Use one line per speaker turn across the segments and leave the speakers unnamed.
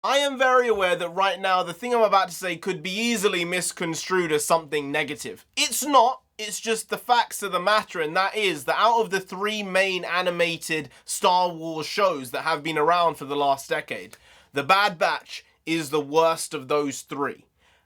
I am very aware that right now the thing I'm about to say could be easily misconstrued as something negative. It's not. It's just the facts of the matter, and that is that out of the three main animated Star Wars shows that have been around for the last decade, The Bad Batch is the worst of those three.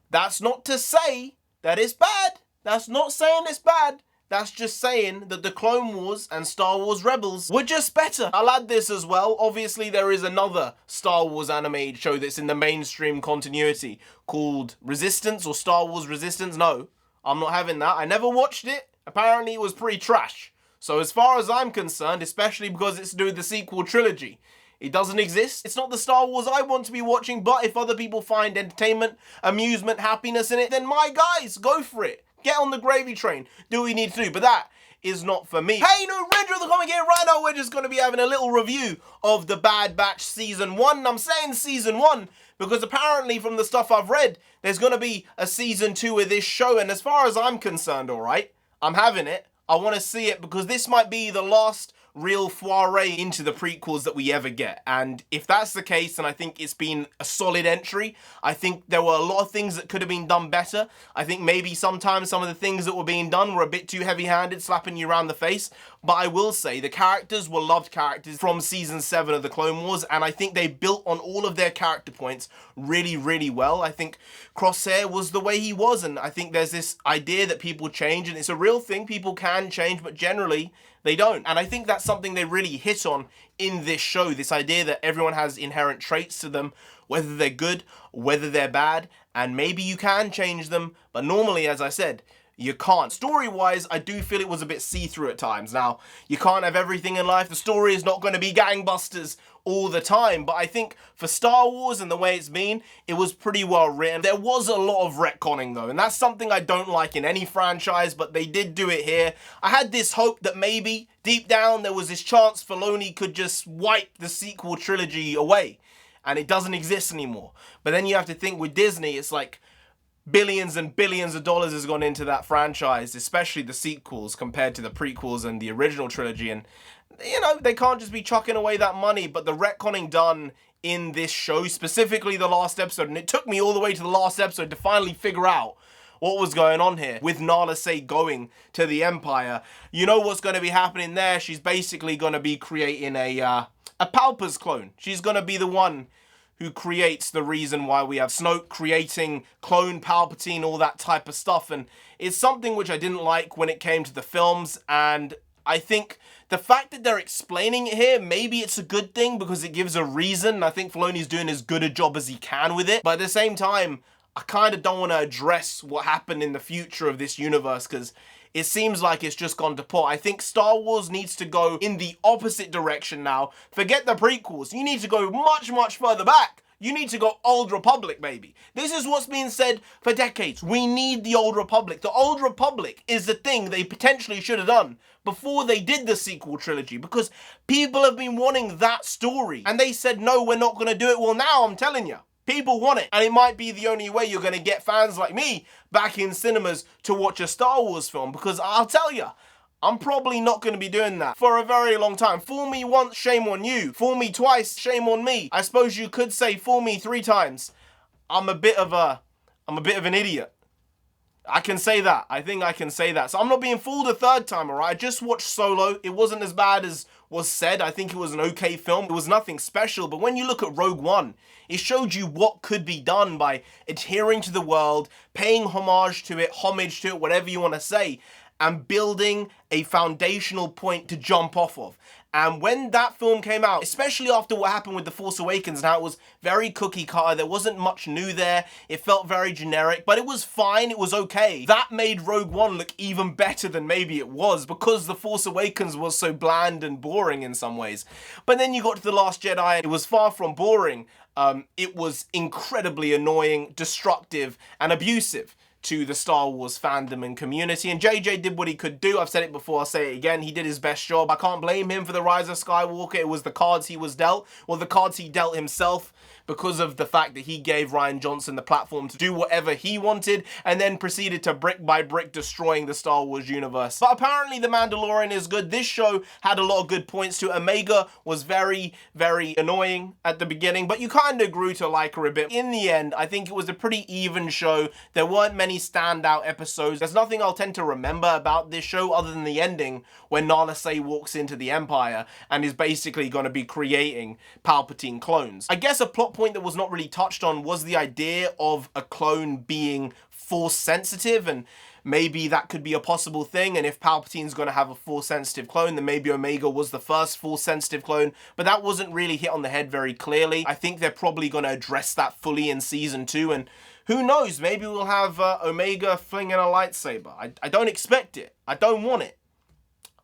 That's not to say that it's bad. That's not saying it's bad. That's just saying that the Clone Wars and Star Wars Rebels were just better. I'll add this as well. Obviously, there is another Star Wars animated show that's in the mainstream continuity called Resistance or Star Wars Resistance. No, I'm not having that. I never watched it. Apparently, it was pretty trash. So as far as I'm concerned, especially because it's to do with the sequel trilogy, it doesn't exist. It's not the Star Wars I want to be watching, but if other people find entertainment, amusement, happiness in it, then my guys, go for it. Get on the gravy train. Do what you need to do. But that is not for me. Hey, NarendraTheComic here. Right now, we're just going to be having a little review of The Bad Batch Season 1. And I'm saying Season 1 because apparently from the stuff I've read, there's going to be a Season 2 of this show. And as far as I'm concerned, all right, I'm having it. I want to see it because this might be the last real foray into the prequels that we ever get. And if that's the case, then I think it's been a solid entry. I think there were a lot of things that could have been done better. I think maybe sometimes some of the things that were being done were a bit too heavy-handed, slapping you around the face. But I will say the characters were loved characters from Season 7 of the Clone Wars, and I think they built on all of their character points really, really well. I think Crosshair was the way he was, and I think there's this idea that people change, and it's a real thing. People can change, but generally they don't. And I think that's something they really hit on in this show, this idea that everyone has inherent traits to them, whether they're good, whether they're bad, and maybe you can change them, but normally, as I said, you can't. Story-wise, I do feel it was a bit see-through at times. Now, you can't have everything in life. The story is not going to be gangbusters all the time, but I think for Star Wars and the way it's been, it was pretty well written. There was a lot of retconning though, and that's something I don't like in any franchise, but they did do it here. I had this hope that maybe, deep down, there was this chance Filoni could just wipe the sequel trilogy away, and it doesn't exist anymore. But then you have to think with Disney, it's like, billions and billions of dollars has gone into that franchise, especially the sequels compared to the prequels and the original trilogy. And, you know, they can't just be chucking away that money. But the retconning done in this show, specifically the last episode, and it took me all the way to the last episode to finally figure out what was going on here with Nala Se going to the Empire. You know what's going to be happening there? She's basically going to be creating a Palpers clone. She's going to be the one who creates the reason why we have Snoke creating clone Palpatine, all that type of stuff. And it's something which I didn't like when it came to the films. And I think the fact that they're explaining it here, maybe it's a good thing because it gives a reason. I think Filoni's doing as good a job as he can with it. But at the same time, I kind of don't want to address what happened in the future of this universe because it seems like it's just gone to pot. I think Star Wars needs to go in the opposite direction now. Forget the prequels. You need to go much, much further back. You need to go Old Republic, baby. This is what's been said for decades. We need the Old Republic. The Old Republic is the thing they potentially should have done before they did the sequel trilogy because people have been wanting that story. And they said, no, we're not going to do it. Well, now I'm telling you. People want it, and it might be the only way you're going to get fans like me back in cinemas to watch a Star Wars film, because I'll tell you, I'm probably not going to be doing that for a very long time. Fool me once, shame on you. Fool me twice, shame on me. I suppose you could say fool me 3 times. I'm a bit of an idiot. I can say that. I think I can say that. So I'm not being fooled a 3rd time, alright? I just watched Solo. It wasn't as bad as was said. I think it was an okay film. It was nothing special. But when you look at Rogue One, it showed you what could be done by adhering to the world, paying homage to it, whatever you want to say, and building a foundational point to jump off of. And when that film came out, especially after what happened with The Force Awakens and how it was very cookie cutter, there wasn't much new there, it felt very generic, but it was fine, it was okay. That made Rogue One look even better than maybe it was because The Force Awakens was so bland and boring in some ways. But then you got to The Last Jedi and it was far from boring. It was incredibly annoying, destructive, and abusive, to the Star Wars fandom and community. And JJ did what he could do. I've said it before, I'll say it again. He did his best job. I can't blame him for the Rise of Skywalker. It was the cards he was dealt, or the cards he dealt himself, because of the fact that he gave Rian Johnson the platform to do whatever he wanted, and then proceeded to brick by brick destroying the Star Wars universe. But apparently The Mandalorian is good. This show had a lot of good points to it. Omega was very, very annoying at the beginning, but you kind of grew to like her a bit. In the end, I think it was a pretty even show. There weren't many standout episodes. There's nothing I'll tend to remember about this show other than the ending when Nala Se walks into the Empire and is basically going to be creating Palpatine clones. I guess a plot point that was not really touched on was the idea of a clone being force sensitive, and maybe that could be a possible thing, and if Palpatine's going to have a force sensitive clone, then maybe Omega was the first force sensitive clone, but that wasn't really hit on the head very clearly. I think they're probably going to address that fully in season 2, and who knows, maybe we'll have Omega flinging a lightsaber. I don't expect it. I don't want it.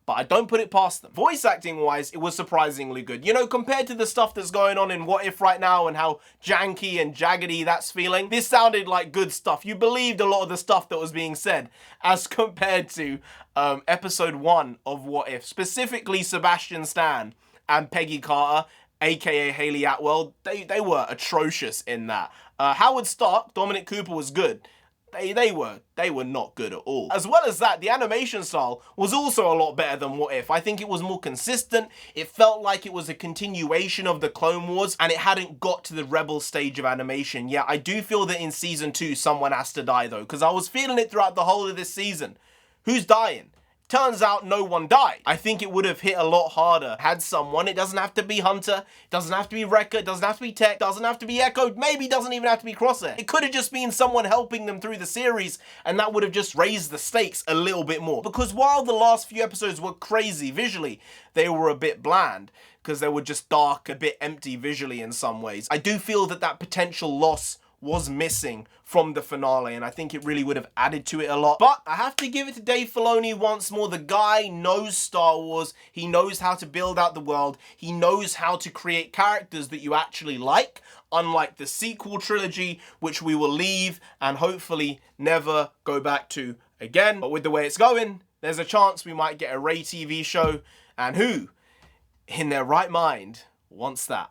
But I don't put it past them. Voice acting wise, it was surprisingly good. You know, compared to the stuff that's going on in What If right now and how janky and jaggedy that's feeling, this sounded like good stuff. You believed a lot of the stuff that was being said as compared to episode 1 of What If. Specifically Sebastian Stan and Peggy Carter, aka Haley Atwell, they were atrocious in that. Howard Stark, Dominic Cooper was good. They were not good at all. As well as that, the animation style was also a lot better than What If. I think it was more consistent. It felt like it was a continuation of the Clone Wars, and it hadn't got to the Rebel stage of animation. Yeah, I do feel that in season 2, someone has to die though, because I was feeling it throughout the whole of this season. Who's dying? Turns out no one died. I think it would have hit a lot harder had someone. It doesn't have to be Hunter, it doesn't have to be Wrecker, it doesn't have to be Tech, it doesn't have to be Echo, maybe it doesn't even have to be Crosshair. It could have just been someone helping them through the series, and that would have just raised the stakes a little bit more. Because while the last few episodes were crazy visually, they were a bit bland, because they were just dark, a bit empty visually in some ways. I do feel that that potential loss was missing from the finale, and I think it really would have added to it a lot. But I have to give it to Dave Filoni once more. The guy knows Star Wars. He knows how to build out the world. He knows how to create characters that you actually like, unlike the sequel trilogy, which we will leave and hopefully never go back to again. But with the way it's going, there's a chance we might get a Rey TV show, and who in their right mind wants that?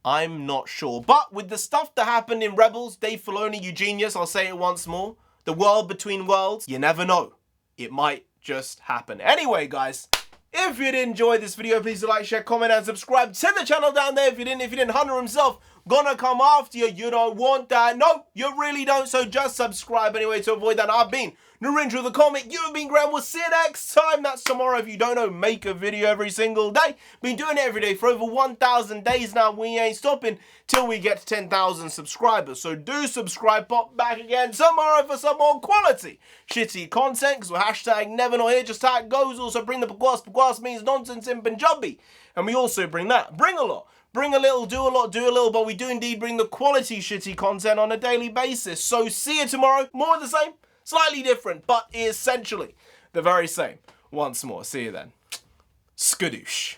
I'm not sure. But with the stuff that happened in Rebels, Dave Filoni, you genius, I'll say it once more. The world between worlds, you never know. It might just happen. Anyway, guys, if you did enjoy this video, please like, share, comment, and subscribe to the channel down there. If you didn't, Hunter himself gonna come after you. You don't want that. No, you really don't. So just subscribe anyway to avoid that. I've been NarendraTheComic. You've been Graham. We'll see you next time. That's tomorrow. If you don't know, make a video every single day. Been doing it every day for over 1,000 days now. We ain't stopping till we get to 10,000 subscribers. So do subscribe. Pop back again tomorrow for some more quality shitty content. Because we're hashtag never not here. Just how it goes. Also bring the Pagwas. Pagwas means nonsense in Punjabi. And we also bring that. Bring a lot. Bring a little, do a lot, do a little, but we do indeed bring the quality shitty content on a daily basis. So see you tomorrow. More of the same, slightly different, but essentially the very same. Once more, see you then. Skadoosh.